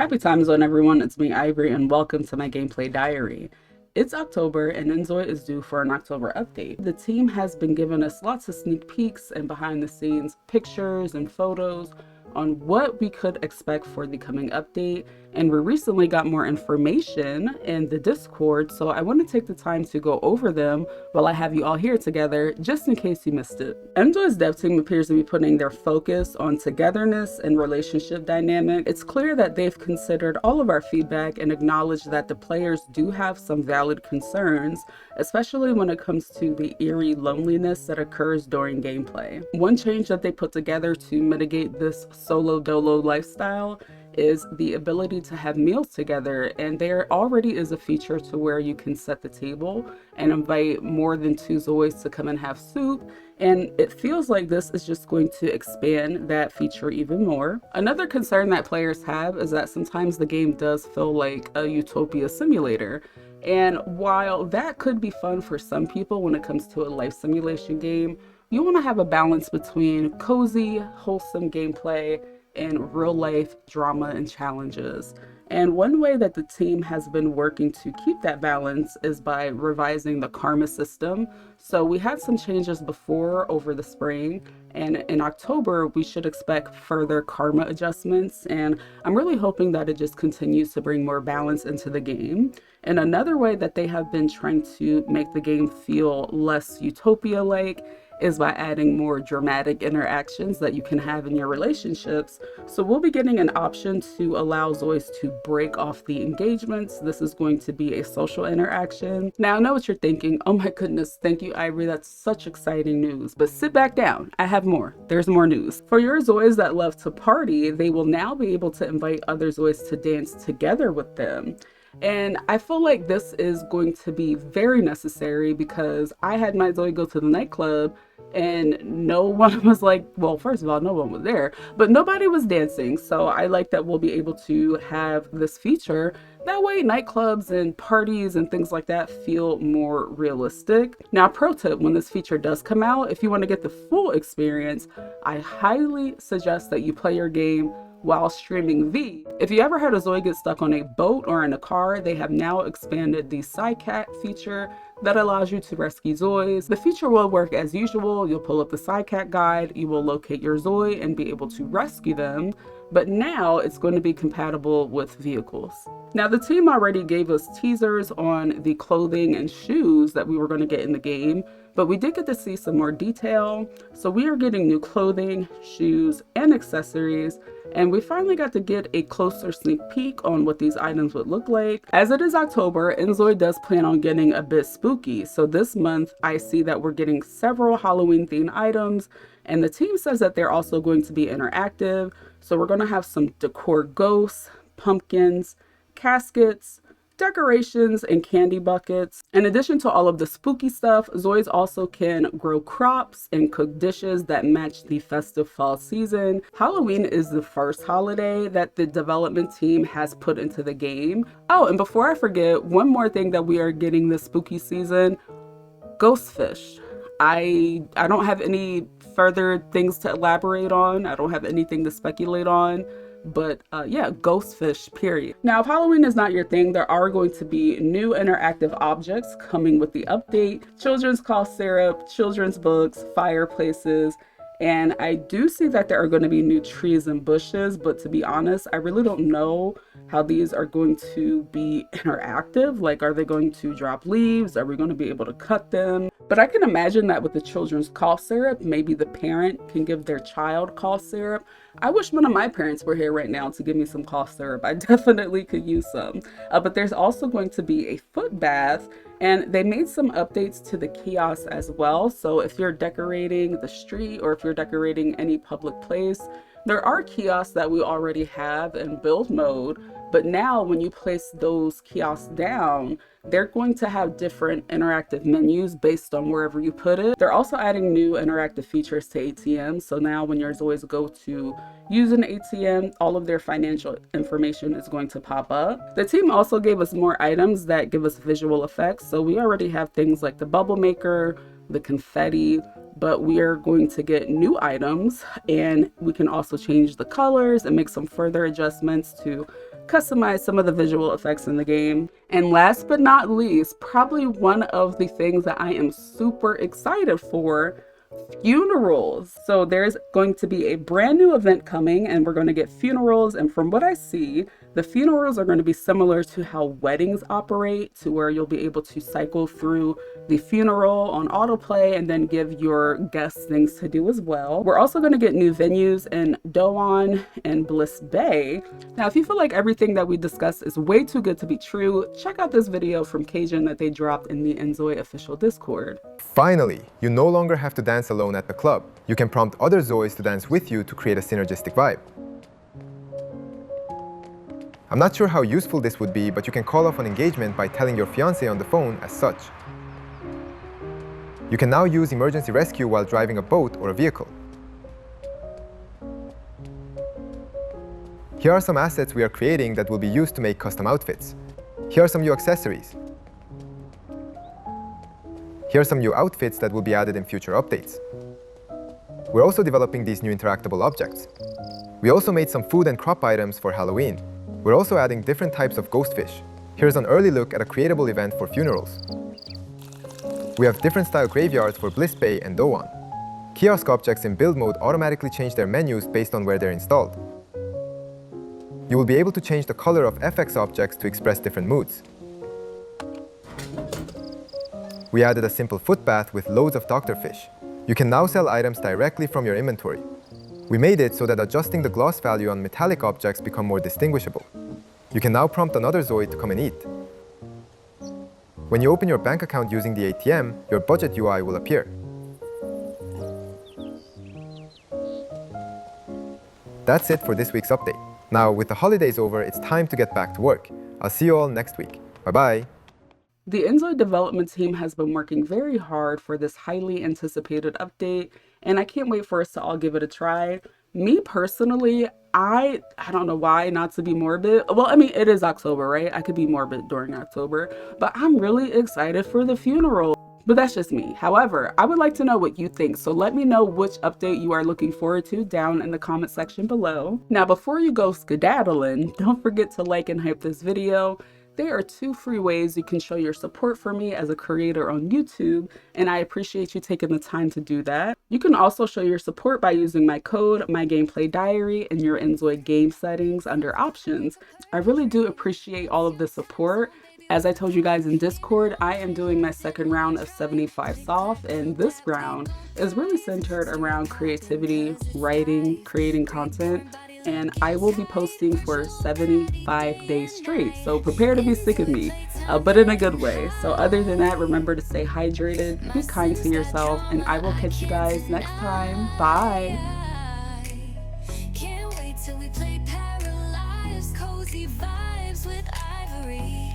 Happy time zone, everyone. It's me, Ivory, and welcome to my gameplay diary. It's October, and InZOI is due for an October update. The team has been giving us lots of sneak peeks and behind the scenes pictures and photos on what we could expect for the coming update, and we recently got more information in the Discord, so I want to take the time to go over them while I have you all here together, just in case you missed it. InZOI's dev team appears to be putting their focus on togetherness and relationship dynamic. It's clear that they've considered all of our feedback and acknowledged that the players do have some valid concerns, especially when it comes to the eerie loneliness that occurs during gameplay. One change that they put together to mitigate this solo dolo lifestyle is the ability to have meals together, and there already is a feature to where you can set the table and invite more than 2 zois to come and have soup, and it feels like this is just going to expand that feature even more. Another concern that players have is that sometimes the game does feel like a utopia simulator, and while that could be fun for some people when it comes to a life simulation game, you want to have a balance between cozy, wholesome gameplay and real-life drama and challenges. And one way that the team has been working to keep that balance is by revising the karma system. So we had some changes before over the spring, and in October we should expect further karma adjustments, and I'm really hoping that it just continues to bring more balance into the game. And another way that they have been trying to make the game feel less utopia-like is by adding more dramatic interactions that you can have in your relationships. So we'll be getting an option to allow zois to break off the engagements. This is going to be a social interaction. Now I know what you're thinking. Oh my goodness, thank you, Ivory. That's such exciting news. But sit back down. I have more. There's more news. For your zois that love to party, they will now be able to invite other zois to dance together with them. And I feel like this is going to be very necessary because I had my zois go to the nightclub and no one was like, well, first of all, no one was there, but nobody was dancing. So I like that we'll be able to have this feature. That way nightclubs and parties and things like that feel more realistic. Now, pro tip, when this feature does come out, if you want to get the full experience, I highly suggest that you play your game while streaming V. If you ever had a zoi get stuck on a boat or in a car, they have now expanded the sidecat feature that allows you to rescue zois. The feature will work as usual. You'll pull up the sidecat guide, you will locate your zoi and be able to rescue them, but now it's going to be compatible with vehicles. Now, the team already gave us teasers on the clothing and shoes that we were going to get in the game, but we did get to see some more detail. So we are getting new clothing, shoes, and accessories, and we finally got to get a closer sneak peek on what these items would look like. As it is October, InZOI does plan on getting a bit spooky. So this month, I see that we're getting several Halloween themed items, and the team says that they're also going to be interactive. So we're going to have some decor ghosts, pumpkins, caskets, decorations, and candy buckets. In addition to all of the spooky stuff, zois also can grow crops and cook dishes that match the festive fall season. Halloween is the first holiday that the development team has put into the game. Oh, and before I forget, one more thing that we are getting this spooky season: ghost fish. I don't have any further things to elaborate on. I don't have anything to speculate on. But yeah, ghost fish, period. Now, if Halloween is not your thing, there are going to be new interactive objects coming with the update: children's cough syrup, children's books, fireplaces, and I do see that there are going to be new trees and bushes, but to be honest, I really don't know how these are going to be interactive. Like, are they going to drop leaves? Are we going to be able to cut them? But I can imagine that with the children's cough syrup, maybe the parent can give their child cough syrup. I wish one of my parents were here right now to give me some cough syrup. I definitely could use some. But there's also going to be a foot bath, and they made some updates to the kiosks as well. So if you're decorating the street or if you're decorating any public place, there are kiosks that we already have in build mode, but now when you place those kiosks down, they're going to have different interactive menus based on wherever you put it. They're also adding new interactive features to ATMs. So now when your zois go to use an ATM, all of their financial information is going to pop up. The team also gave us more items that give us visual effects. So we already have things like the bubble maker, the confetti, but we are going to get new items, and we can also change the colors and make some further adjustments to customize some of the visual effects in the game. And last but not least, probably one of the things that I am super excited for, funerals. So there's going to be a brand new event coming and we're going to get funerals, and from what I see, the funerals are going to be similar to how weddings operate, to where you'll be able to cycle through the funeral on autoplay and then give your guests things to do as well. We're also going to get new venues in Doan and Bliss Bay. Now, if you feel like everything that we discussed is way too good to be true, check out this video from 𝐻𝒶𝓅𝓅𝓎 that they dropped in the InZOI official Discord. Finally, you no longer have to dance alone at the club. You can prompt other zois to dance with you to create a synergistic vibe. I'm not sure how useful this would be, but you can call off an engagement by telling your fiancé on the phone as such. You can now use emergency rescue while driving a boat or a vehicle. Here are some assets we are creating that will be used to make custom outfits. Here are some new accessories. Here are some new outfits that will be added in future updates. We're also developing these new interactable objects. We also made some food and crop items for Halloween. We're also adding different types of ghost fish. Here's an early look at a creatable event for funerals. We have different style graveyards for Bliss Bay and Doan. Kiosk objects in build mode automatically change their menus based on where they're installed. You will be able to change the color of FX objects to express different moods. We added a simple footbath with loads of doctor fish. You can now sell items directly from your inventory. We made it so that adjusting the gloss value on metallic objects become more distinguishable. You can now prompt another zoi to come and eat. When you open your bank account using the ATM, your budget UI will appear. That's it for this week's update. Now, with the holidays over, it's time to get back to work. I'll see you all next week. Bye-bye. The InZOI development team has been working very hard for this highly anticipated update, and I can't wait for us to all give it a try. Me personally, I don't know why not to be morbid. Well, I mean, it is October, right? I could be morbid during October, but I'm really excited for the funeral. But that's just me. However, I would like to know what you think, so let me know which update you are looking forward to down in the comment section below. Now, before you go skedaddling, don't forget to like and hype this video. There are 2 free ways you can show your support for me as a creator on YouTube, and I appreciate you taking the time to do that. You can also show your support by using my code mygameplaydiary in your InZOI game settings under options. I really do appreciate all of the support. As I told you guys in Discord, I am doing my second round of 75 soft, and this round is really centered around creativity, writing, creating content, and I will be posting for 75 days straight. So prepare to be sick of me, but in a good way. So other than that, remember to stay hydrated, be kind to yourself, and I will catch you guys next time. Bye. Can't wait till we play paralyzed, cozy vibes with Ivory.